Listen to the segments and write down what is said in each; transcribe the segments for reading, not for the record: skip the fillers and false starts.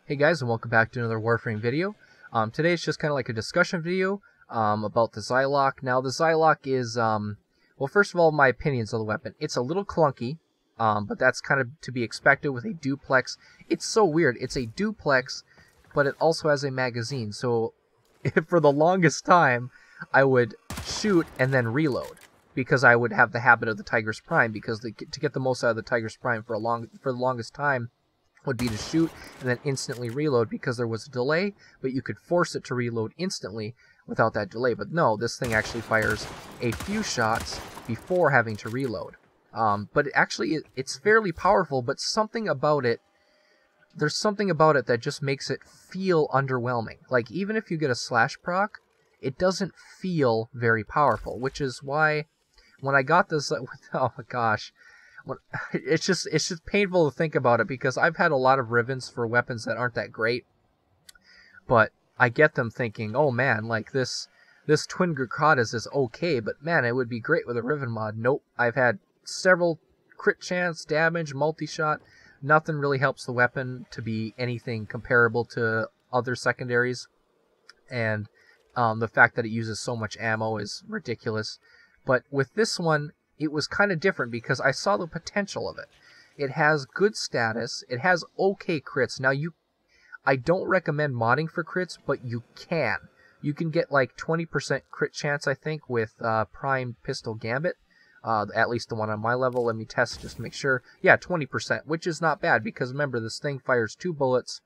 Hey guys, and welcome back to another Warframe video. Today it's just kind of like a discussion video about the Zylok. Now the Zylok is, well, first of all, my opinions of the weapon. It's a little clunky, but that's kind of to be expected with a duplex. It's so weird. It's a duplex, but it also has a magazine. So for the longest time, I would shoot and then reload, because I would have the habit of the Tigress Prime, because to get the most out of the Tigress Prime for the longest time would be to shoot and then instantly reload, because there was a delay, but you could force it to reload instantly without that delay. But no, this thing actually fires a few shots before having to reload. But it's fairly powerful, but something about it, there's something about it that just makes it feel underwhelming. Like, even if you get a slash proc, it doesn't feel very powerful, which is why when I got this, oh my gosh, it's just painful to think about it, because I've had a lot of Rivens for weapons that aren't that great, but I get them thinking, oh man, like this Twin Grucadas is okay, but man, it would be great with a Riven mod. Nope, I've had several crit chance, damage, multi-shot. Nothing really helps the weapon to be anything comparable to other secondaries, and the fact that it uses so much ammo is ridiculous. But with this one, it was kind of different, because I saw the potential of it. It has good status. It has okay crits. Now, I don't recommend modding for crits, but you can. You can get like 20% crit chance, I think, with Prime Pistol Gambit. At least the one on my level. Let me test just to make sure. Yeah, 20%, which is not bad, because remember, this thing fires 2 bullets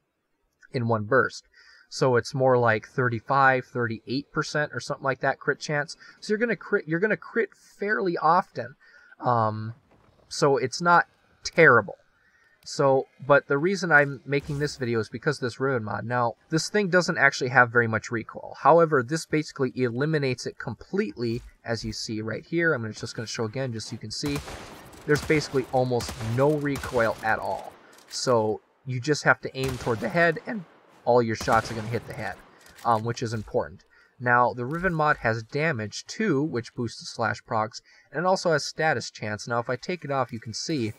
in one burst. So it's more like 35, 38% or something like that crit chance. So you're gonna crit fairly often. So it's not terrible. So, but the reason I'm making this video is because of this Riven mod. Now, this thing doesn't actually have very much recoil. However, this basically eliminates it completely, as you see right here. I'm just going to show again, just so you can see. There's basically almost no recoil at all. So you just have to aim toward the head, and all your shots are going to hit the head, which is important. Now, the Riven mod has damage too, which boosts the slash procs, and it also has status chance. Now, if I take it off, you can see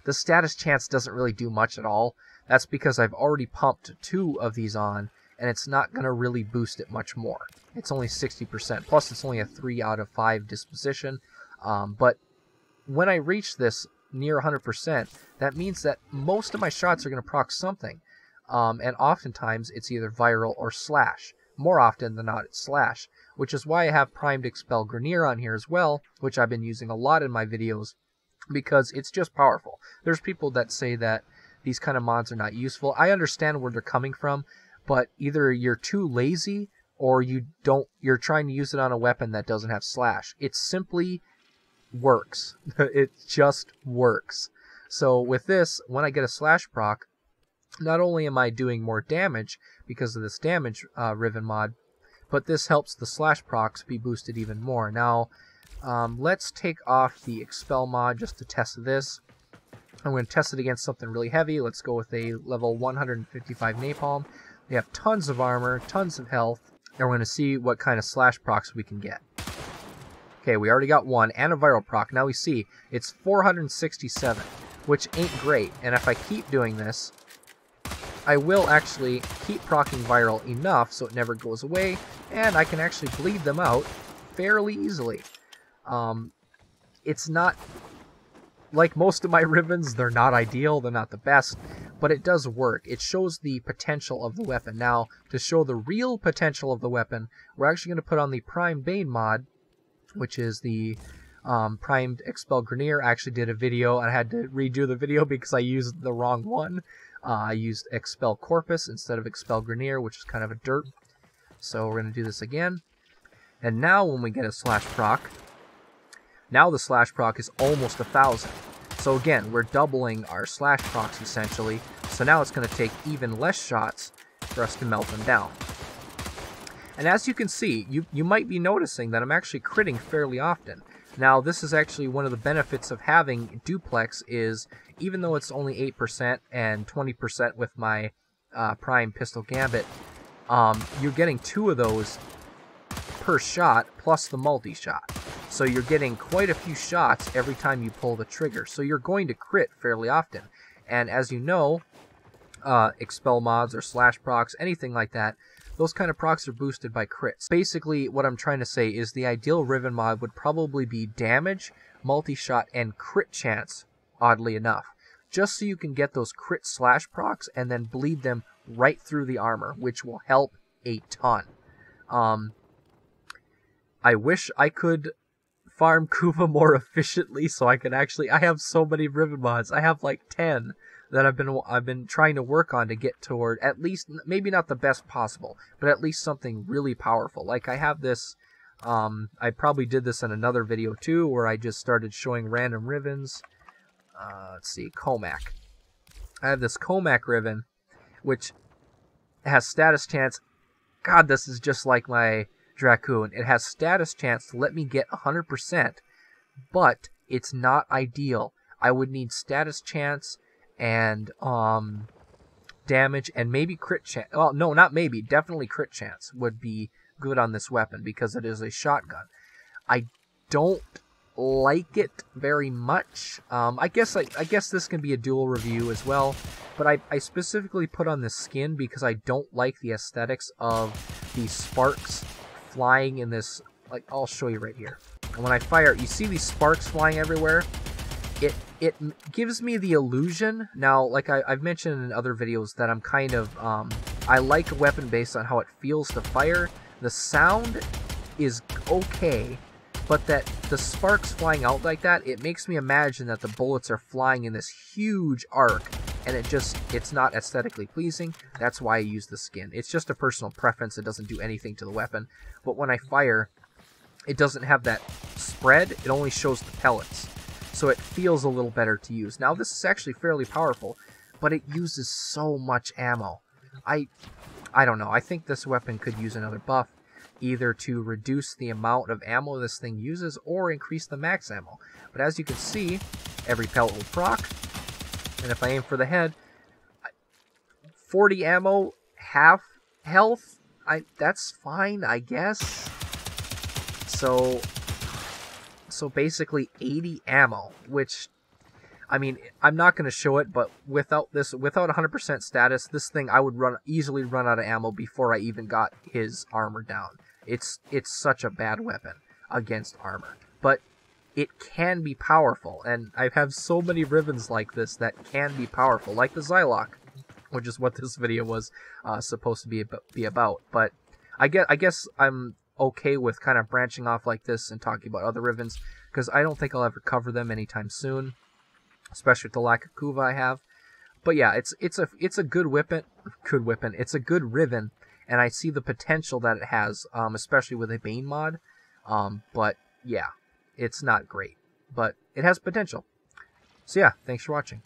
the status chance doesn't really do much at all. That's because I've already pumped 2 of these on, and it's not going to really boost it much more. It's only 60%, plus it's only a 3 out of 5 disposition. But when I reach this near 100%, that means that most of my shots are going to proc something. And oftentimes it's either viral or slash. More often than not, it's slash, which is why I have primed Expel Grineer on here as well, which I've been using a lot in my videos, because it's just powerful. There's people that say that these kind of mods are not useful. I understand where they're coming from, but either you're too lazy or you're trying to use it on a weapon that doesn't have slash. It simply works. It just works. So with this, when I get a slash proc, not only am I doing more damage because of this damage Riven mod, but this helps the slash procs be boosted even more. Now, let's take off the Expel mod just to test this. I'm going to test it against something really heavy. Let's go with a level 155 Napalm. We have tons of armor, tons of health, and we're going to see what kind of slash procs we can get. Okay, we already got one, and a viral proc. Now we see it's 467, which ain't great, and if I keep doing this, I will actually keep proccing viral enough so it never goes away, and I can actually bleed them out fairly easily. It's not, like most of my Rivens, they're not ideal, they're not the best, but it does work. It shows the potential of the weapon. Now, to show the real potential of the weapon, we're actually going to put on the Prime Bane mod, which is the primed Expel Grineer. I actually did a video, and I had to redo the video because I used the wrong one. I used Expel Corpus instead of Expel Grineer, which is kind of a dirt. So we're going to do this again. And now when we get a slash proc, now the slash proc is almost 1,000. So again, we're doubling our slash procs essentially. So now it's going to take even less shots for us to melt them down. And as you can see, you might be noticing that I'm actually critting fairly often. Now, this is actually one of the benefits of having duplex, is even though it's only 8% and 20% with my Prime Pistol Gambit, you're getting 2 of those per shot plus the multi-shot. So you're getting quite a few shots every time you pull the trigger. So you're going to crit fairly often. And as you know, expel mods or slash procs, anything like that. Those kind of procs are boosted by crits. Basically, what I'm trying to say is the ideal Riven mod would probably be damage, multi-shot, and crit chance, oddly enough. Just so you can get those crit slash procs and then bleed them right through the armor, which will help a ton. I wish I could farm Kuva more efficiently so I could actually... I have so many Riven mods. I have like 10 that I've been trying to work on to get toward at least, maybe not the best possible, but at least something really powerful. Like I have this, I probably did this in another video too, where I just started showing random Rivens. Let's see, Kohmak. I have this Kohmak Riven, which has status chance. God, this is just like my Dracoon. It has status chance to let me get 100%, but it's not ideal. I would need status chance and damage and maybe crit chance. Well, no, not maybe. Definitely crit chance would be good on this weapon because it is a shotgun. I don't like it very much. I guess this can be a dual review as well, but I specifically put on this skin because I don't like the aesthetics of these sparks flying in this. Like, I'll show you right here. And when I fire, you see these sparks flying everywhere? It gives me the illusion. Now, like I've mentioned in other videos, that I'm kind of, I like a weapon based on how it feels to fire. The sound is okay, but that the sparks flying out like that, it makes me imagine that the bullets are flying in this huge arc, and it's not aesthetically pleasing. That's why I use the skin. It's just a personal preference. It doesn't do anything to the weapon. But when I fire, it doesn't have that spread. It only shows the pellets. So it feels a little better to use. Now, this is actually fairly powerful, but it uses so much ammo. I don't know. I think this weapon could use another buff, either to reduce the amount of ammo this thing uses or increase the max ammo. But as you can see, every pellet will proc, and if I aim for the head, 40 ammo, half health, that's fine, I guess. So basically 80 ammo, which, I mean, I'm not going to show it, but without 100% status, this thing I would easily run out of ammo before I even got his armor down. It's such a bad weapon against armor, but it can be powerful, and I have so many Rivens like this that can be powerful, like the Zylok, which is what this video was supposed to be about. But I guess I'm okay with kind of branching off like this and talking about other Rivens, because I don't think I'll ever cover them anytime soon, especially with the lack of Kuva I have. But yeah, it's a good weapon. It's a good Riven, and I see the potential that it has, especially with a Bane mod. But yeah, it's not great, but it has potential. So yeah, thanks for watching.